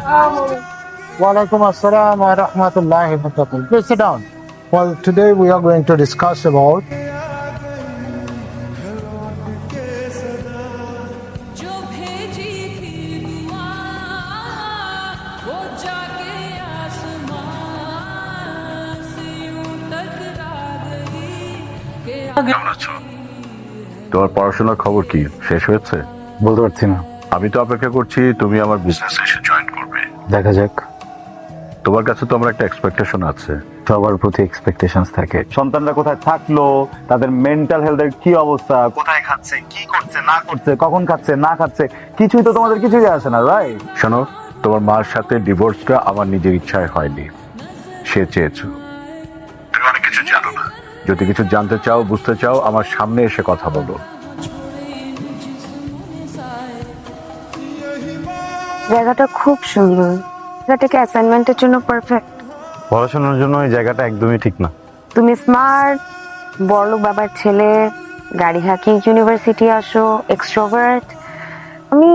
Walaikum assalam wa rahmatullahi wa barakatuh. Please sit down. Well, today we are going to discuss about जो भेजी थी दुआ वो जाके आसमां से यूं टकरा गई कि কেমন আছো? তোমার পড়াশোনার খবর কি, শেষ হয়েছে? বলতে পারছি না, আমি তো অপেক্ষা করছি তুমি আমার বিজনেসে এসে জয়েন করবে। দেখা যাক। তোমার কাছে তো আমার একটা এক্সপেকটেশন আছে। সবার প্রতি এক্সপেকটেশনস থাকে। সন্তানরা কোথায় থাকলো, তাদের মেন্টাল হেলথের কি অবস্থা, কোথায় খাচ্ছে, কি করছে না করছে, কখন খাচ্ছে না খাচ্ছে, কিছুই তো তোমাদের কিছুই আসে না, রাইট? শোনো, তোমার মার সাথে ডিভোর্সটা আমার নিজের ইচ্ছায় হয়নি, সে চেয়েছো। তুমি অনেক কিছু জানো না, যদি কিছু জানতে চাও বুঝতে চাও আমার সামনে এসে কথা বলো। জায়গাটা খুব সুন্দর, জায়গাটাকে অ্যাসাইনমেন্টের জন্য পারফেক্ট। পড়াশোনার জন্য এই জায়গাটা একদমই ঠিক না। তুমি স্মার্ট, বড়লোক বাবার ছেলে, গাড়ি হাঁকি ইউনিভার্সিটি আসো, এক্সট্রোভার্ট। আমি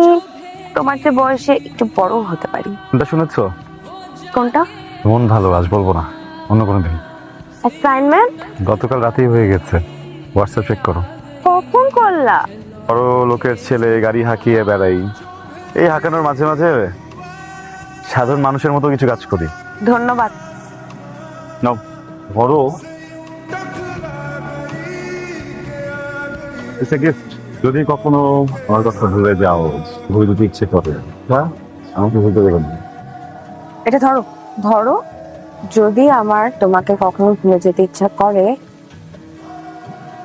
তোমার যে বয়সে একটু বড় হতে পারি। এটা শুনেছো? কোনটা? মন ভালো, আজ বলবো না, অন্য কোনো দিন। অ্যাসাইনমেন্ট গতকাল রাতেই হয়ে গেছে, হোয়াটসঅ্যাপ চেক করো। কখন করলা? বড় লোকের ছেলে, গাড়ি হাঁকিয়ে বেড়াই, এই হাঁকানোর মাঝে মাঝে সাধারণ মানুষের মতো কিছু কাজ করি। ধন্যবাদ। নাও বড় গিফট। যদি কখনো আমার কথা ভুলে যাও, ভুলে যদি ইচ্ছে করে, হ্যাঁ আমাকে ভুলতে দেবেন না। এটা ধরো, ধরো। যদি আমার তোমাকে কখনো ভুলে যেতে ইচ্ছা করে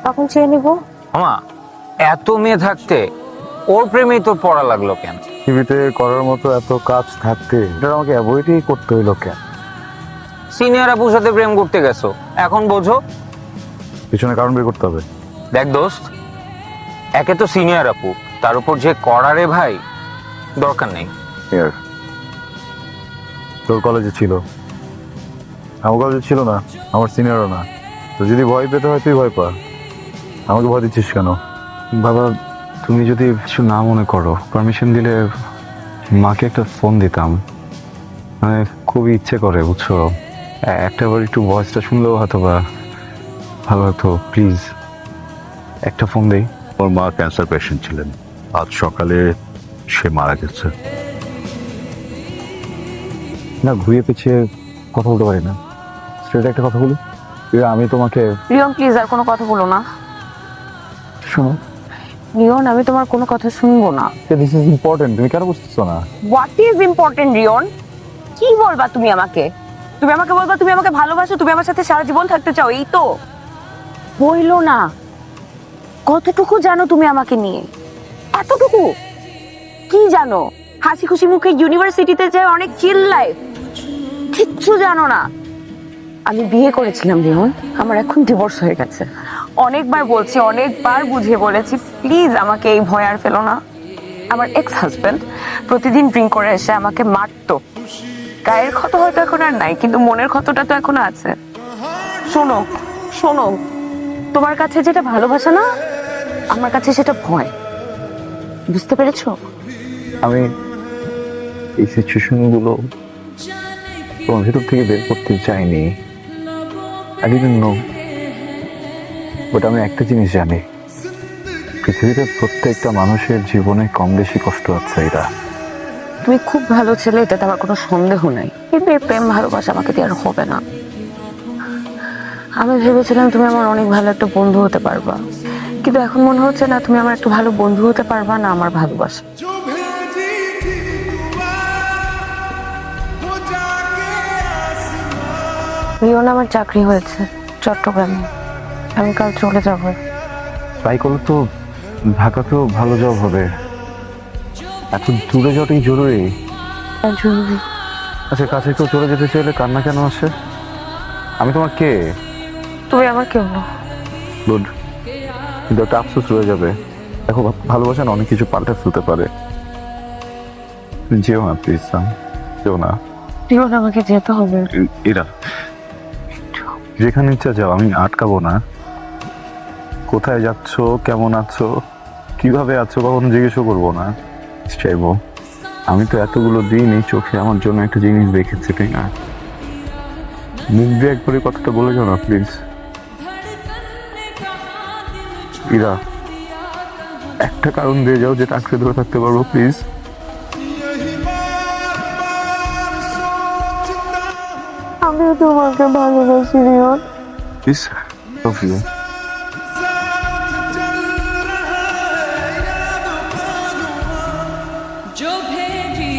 তখন চেয়ে নিবো। আমা, এত মেয়ে থাকতে ওর প্রেমেই তোর পড়া লাগলো কেন? পৃথিবীতে করার মতো এত কাজ থাকতে এটা আমাকে অ্যাভয়েডই করতে হইলো কেন? সিনিয়র আপুর সাথে প্রেম করতে গেছো, এখন বোঝো। পিছনে কারণ বের করতে হবে। দেখ দোস্ত, একে তো সিনিয়র আপু, তার উপর যে করারে ভাই, দরকার নেই। Here. তোর কলেজে ছিল, আমার কলেজে ছিল না, আমার সিনিয়রও না। তো যদি ভয় পেতে হয় তুই ভয় পা, আমাকে ভয় দিচ্ছিস কেন? বাবা, তুমি যদি কিছু না মনে করো, পারমিশন দিলে মাকে একটা ফোন দিতাম। মানে খুবই ইচ্ছে করে, বুঝছো? একটাবার একটু ভয়েসটা শুনলেও হয়তো বা ভালো হতো। প্লিজ একটা ফোন দেই। ওর মা ক্যান্সার পেশেন্ট ছিলেন, আজ সকালে সে মারা গেছে। না, ঘুরিয়ে পিছিয়ে কথা বলতে পারি না। স্ট্রেট একটা কথা বলি, আমি তোমাকে। রিয়ন প্লিজ আর কোনো কথা বলো না। শোনো রিয়ন, আমি তোমার কোনো কথা শুনবো না। দিস ইজ ইম্পর্টেন্ট, তুমি কেন বুঝতেছো না? What is important Riyon? কি বলবা তুমি আমাকে? তুমি আমাকে বলবা তুমি আমাকে ভালোবাসো, তুমি আমার সাথে সারা জীবন থাকতে চাও, এই তো? বইলো না। কতটুকু জানো তুমি আমাকে নিয়ে? এতটুকু? কি জানো? হাসি খুশি মুখে ইউনিভার্সিটিতে যায়, অনেক চিল লাইফ। কিচ্ছু জানো না। আমি বিয়ে করেছিলাম রিয়ন, আমার এখন ডিভোর্স হয়ে গেছে। অনেকবার বলছি, অনেকবার বুঝিয়ে বলেছি, প্লিজ আমাকে এই ভয় আর ফেলো না। আমার এক্স হাজবেন্ড প্রতিদিন ড্রিঙ্ক করে এসে আমাকে মারতো। গায়ের ক্ষত হয়তো এখন আর নাই, কিন্তু মনের ক্ষতটা তো এখনো আছে। শোনো শোনো, তোমার কাছে যেটা ভালোবাসা না, আমার কাছে সেটা ভয়। বুঝতে পেরেছো? আমি এই সিচুয়েশনগুলো তোমার ভিতর থেকে বের করতে চাইনি। I didn't know. But আমি একটা জিনিস জানি, পৃথিবীতে প্রত্যেকটা মানুষের জীবনে কম বেশি কষ্ট আছে। এটা তুমি খুব ভালো ছেলে, এটাতে আমার কোনো সন্দেহ নাই, কিন্তু এই প্রেম ভালোবাসা আমাকে দিয়ে আর হবে না। আমি ভেবেছিলাম তুমি আমার অনেক ভালো একটা বন্ধু হতে পারবা, কিন্তু এখন মনে হচ্ছে না তুমি আমার একটা ভালো বন্ধু হতে পারবা না আমার ভালোবাসা। जो भेजी थी दुआ वो जाके आसमां রিয়ন, আমার চাকরি হয়েছে চট্টগ্রামে, আমি কাল চলে যাব। ট্রাই করলে তো ঢাকাতেও ভালো জব হবে। এত দূরে যাওয়াটাই জরুরি। জরুরি। আচ্ছা, কাছে কেউ চলে যেতে চাইলে কান্না কেন আসে? আমি তোমার কে? তুমি আমার কেউ না। গুড, কিন্তু একটা আফসোস রয়ে যাবে। দেখো, ভালোবাসা না অনেক কিছু পাল্টে ফেলতে পারে। যেও না প্লিজ, যেও না। রিয়ন, আমাকে যেতে হবে। এরা যেখানে ইচ্ছা যাও, আমি আটকাবো না। কোথায় যাচ্ছো, কেমন আছো, কিভাবে আছো, কখনো জিজ্ঞেসও করবো না। চাইবো আমি তো এতগুলো দিন এই চোখে আমার জন্য একটা জিনিস দেখেছি, তাই না? মুখ দিয়ে একবারে কথাটা বলে যাও না প্লিজ। ইরা, একটা কারণ দিয়ে যাও যেটা আঁকড়ে ধরে থাকতে পারবো প্লিজ। আমিও তোমাকে ভালোবাসি রিয়ন। Please, love you.